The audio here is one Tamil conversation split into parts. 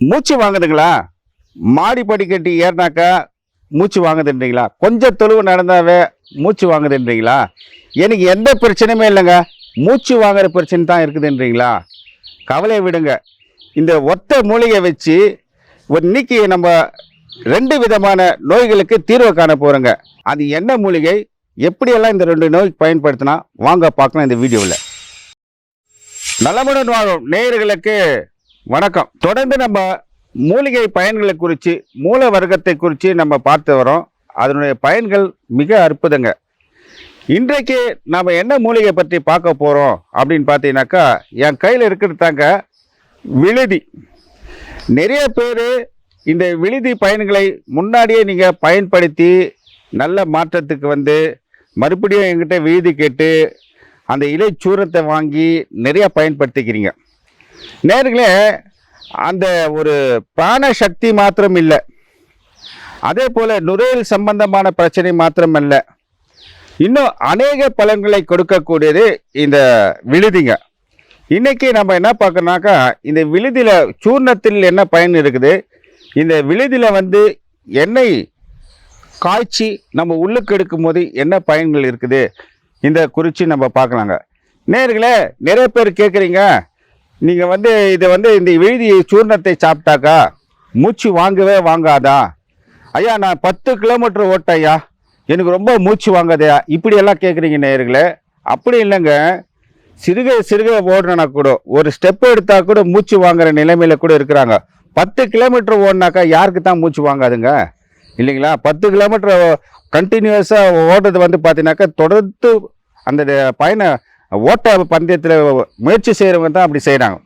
மூச்சு வாங்குதுங்களா? மாடி படிக்கட்டி ஏறினாக்கா மூச்சு வாங்குதுன்றீங்களா? கொஞ்சம் தொழுவு நடந்தாவே மூச்சு வாங்குதுன்றீங்களா? எனக்கு எந்த பிரச்சனையுமே இல்லைங்க, மூச்சு வாங்குற பிரச்சனை தான் இருக்குதுன்றீங்களா? கவலையை விடுங்க. இந்த ஒத்த மூலிகை வச்சு இன்னைக்கு நம்ம 2 விதமான நோய்களுக்கு தீர்வு காண போகிறோங்க. அது என்ன மூலிகை, எப்படியெல்லாம் இந்த 2 நோய்க்கு பயன்படுத்தினா வாங்க பார்க்கலாம் இந்த வீடியோவில். நலமுடன் வாழும் நேயர்களுக்கு வணக்கம். தொடர்ந்து நம்ம மூலிகை பயன்களை குறித்து, மூல வர்க்கத்தை குறித்து நம்ம பார்த்து வரோம். அதனுடைய பயன்கள் மிக அற்புதங்க. இன்றைக்கு நம்ம என்ன மூலிகை பற்றி பார்க்க போகிறோம் அப்படின்னு பார்த்தீங்கன்னாக்கா, என் கையில் இருக்கிறதாங்க விழுதி. நிறைய பேர் இந்த விழுதி பயன்களை முன்னாடியே நீங்கள் பயன்படுத்தி நல்ல மாற்றத்துக்கு வந்து மறுபடியும் என்கிட்ட விழுதி கேட்டு அந்த இலை சூரத்தை வாங்கி நிறையா பயன்படுத்திக்கிறீங்க. நேர்களே, அந்த ஒரு பிராண சக்தி மாத்திரம் இல்லை, அதே போல் நுரையீரல் சம்பந்தமான பிரச்சனை மாத்திரம் அல்ல, இன்னும் அநேக பலன்களை கொடுக்கக்கூடியது இந்த விழுதிங்க. இன்னைக்கு நம்ம என்ன பார்க்கணும்னாக்கா, இந்த விழுதியில் சூர்ணத்தில் என்ன பயன் இருக்குது, இந்த விழுதியில் வந்து எண்ணெய் காய்ச்சி நம்ம உள்ளுக்கு எடுக்கும் போது என்ன பயன்கள் இருக்குது, இந்த குறித்து நம்ம பார்க்கலாங்க. நேர்களே, நிறைய பேர் கேட்குறீங்க, நீங்கள் வந்து இதை வந்து இந்த விழுதி சூர்ணத்தை சாப்பிட்டாக்கா மூச்சு வாங்கவே வாங்காதா? ஐயா, நான் 10 கிலோமீட்டர் ஓட்டேன் ஐயா, எனக்கு ரொம்ப மூச்சு வாங்காதையா, இப்படியெல்லாம் கேட்குறீங்க நேர்களே. அப்படி இல்லைங்க, சிறுக சிறுக ஓடுனா கூட, ஒரு ஸ்டெப் எடுத்தால் கூட மூச்சு வாங்குற நிலைமையில கூட இருக்கிறாங்க. 10 கிலோமீட்டர் ஓடினாக்கா யாருக்கு தான் மூச்சு வாங்காதுங்க, இல்லைங்களா? 10 கிலோமீட்டர் கண்டினியூஸாக ஓடுறது வந்து பார்த்தீங்கன்னாக்கா, தொடர்ந்து அந்த பயண ஓட்ட பந்தயத்தில் முயற்சி செய்கிறவங்க தான் அப்படி செய்கிறாங்க.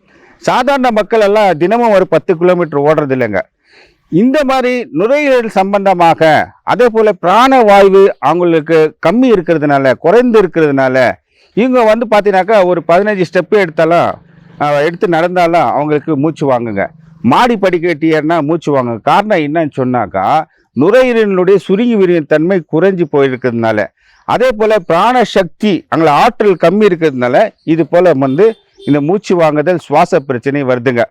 சாதாரண மக்கள் எல்லாம் தினமும் ஒரு 10 கிலோமீட்டர் ஓடுறது இல்லைங்க. இந்த மாதிரி நுரையீரல் சம்பந்தமாக, அதே போல் பிராணவாயு அவங்களுக்கு கம்மி இருக்கிறதுனால, குறைந்து இருக்கிறதுனால, இவங்க வந்து பார்த்தீங்கன்னாக்கா ஒரு 15 ஸ்டெப்பு எடுத்து நடந்தாலும் அவங்களுக்கு மூச்சு வாங்குங்க. மாடி படிக்கட்டி ஏறினா மூச்சு வாங்குங்க. காரணம் என்னன்னு சொன்னாக்கா, நுரையீரலினுடைய சுருங்கி விரியும் தன்மை குறைஞ்சி போயிருக்கிறதுனால, அதே போல் பிராண சக்தி அங்கே ஆற்றல் கம்மி இருக்கிறதுனால இது போல் வந்து இந்த மூச்சு வாங்குதல், சுவாச பிரச்சனை வருதுங்க.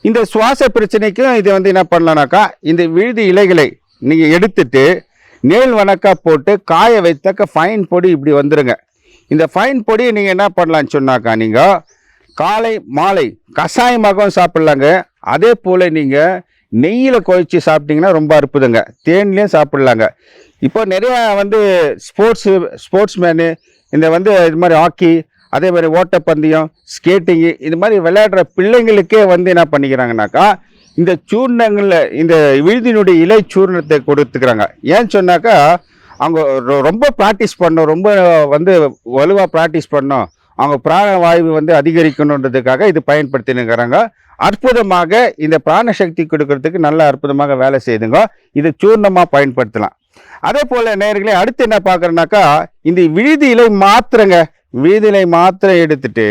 இந்த சுவாச பிரச்சனைக்கும் இது வந்து என்ன பண்ணலான்னாக்கா, இந்த விழுதி இலைகளை நீங்கள் எடுத்துட்டு நேல் வணக்கா போட்டு காய வைத்தாக்க ஃபைன் பொடி இப்படி வந்துடுங்க. இந்த ஃபைன் பொடியை நீங்கள் என்ன பண்ணலான்னு சொன்னாக்கா, நீங்கள் காலை மாலை கஷாயமாகவும் சாப்பிட்லாங்க. அதே போல் நீங்கள் நெய்யில் குழைச்சி சாப்பிட்டீங்கன்னா ரொம்ப அற்புதங்க. தேன்லேயும் சாப்பிட்லாங்க. இப்போ நிறையா வந்து ஸ்போர்ட்ஸ்மேனு, இந்த வந்து இது மாதிரி ஹாக்கி, அதே மாதிரி ஓட்டப்பந்தயம், ஸ்கேட்டிங்கு, இது மாதிரி விளையாடுற பிள்ளைங்களுக்கே வந்து என்ன பண்ணிக்கிறாங்கனாக்கா, இந்த சூர்ணங்களில் இந்த விழுதியினுடைய இலை சூர்ணத்தை கொடுத்துக்கிறாங்க. ஏன்னு சொன்னாக்கா, அவங்க ரொம்ப ப்ராக்டிஸ் பண்ணணும், ரொம்ப வந்து வலுவாக ப்ராக்டிஸ் பண்ணணும், அவங்க பிராணவாயு வந்து அதிகரிக்கணுன்றதுக்காக இது பயன்படுத்தினுங்கிறாங்க. அற்புதமாக இந்த பிராணசக்தி கொடுக்கறதுக்கு நல்ல அற்புதமாக வேலை செய்யுதுங்க. இதை சூர்ணமாக பயன்படுத்தலாம். அதே போல் நேயர்களே, அடுத்து என்ன பார்க்குறேன்னாக்கா, இந்த விழுதி இலை மாத்திரங்க, விழுதி இலை மாத்திரம் எடுத்துட்டு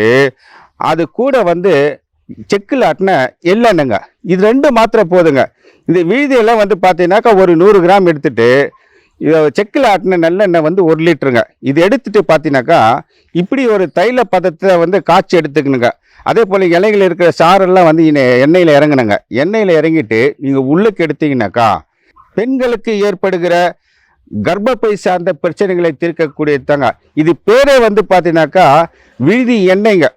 அது கூட வந்து செக்கில் ஆட்டின எள்ளெண்ணெங்க, இது 2 மாத்திரம் போதுங்க. இந்த விழுதி இலை வந்து பார்த்தீங்கன்னாக்கா ஒரு 100 கிராம் எடுத்துட்டு, செக்கில் ஆட்டின நல்லெண்ணெய் வந்து 1 லிட்டருங்க. இது எடுத்துட்டு பார்த்தீங்கன்னாக்கா, இப்படி ஒரு தைல பதத்தை வந்து காய்ச்சி எடுத்துக்கணுங்க. அதே போல் இலைகள் இருக்கிற சாரெல்லாம் வந்து எண்ணெயில் இறங்கணுங்க. எண்ணெயில் இறங்கிட்டு நீங்கள் உள்ளுக்கு எடுத்தீங்கன்னாக்கா, பெண்களுக்கு ஏற்படுகிற கர்ப்பப்பை சார்ந்த பிரச்சனைகளை தீர்க்கக்கூடியதாங்க. இது பேரே வந்து பார்த்தீங்கன்னாக்கா விழுதி எண்ணெய்ங்க.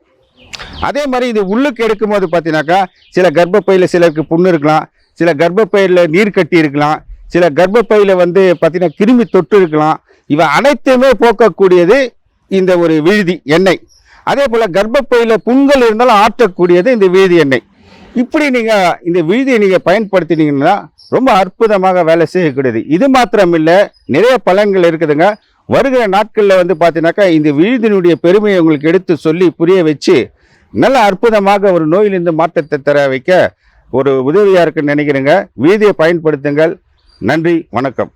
அதே மாதிரி இது உள்ளுக்கு எடுக்கும் போது பார்த்தீங்கன்னாக்கா, சில கர்ப்பப்பையில் சிலருக்கு புண்ணு இருக்கலாம், சில கர்ப்பப்பையில் நீர் கட்டி இருக்கலாம், சில கர்ப்பப்பையில் வந்து பார்த்தீங்கன்னா கிருமி தொற்று இருக்கலாம். இவை அனைத்துமே போக்கக்கூடியது இந்த ஒரு விழுதி எண்ணெய். அதே போல் கர்ப்பப்பையில் புண்கள் இருந்தாலும் ஆற்றக்கூடியது இந்த விழுதி எண்ணெய். இப்படி நீங்கள் இந்த விழுதியை நீங்கள் பயன்படுத்தினீங்கன்னா ரொம்ப அற்புதமாக வேலை செய்யக்கூடியது. இது மாத்திரம் இல்லை, நிறைய பலன்கள் இருக்குதுங்க. வருகிற நாட்களில் வந்து பார்த்தீங்கன்னாக்கா, இந்த விழுதியினுடைய பெருமையை உங்களுக்கு எடுத்து சொல்லி புரிய வச்சு நல்ல அற்புதமாக ஒரு நோயிலிருந்து மாற்றத்தை தர வைக்க ஒரு உதவியாக இருக்குன்னு நினைக்கிறேங்க. விழுதியை பயன்படுத்துங்கள். நன்றி, வணக்கம்.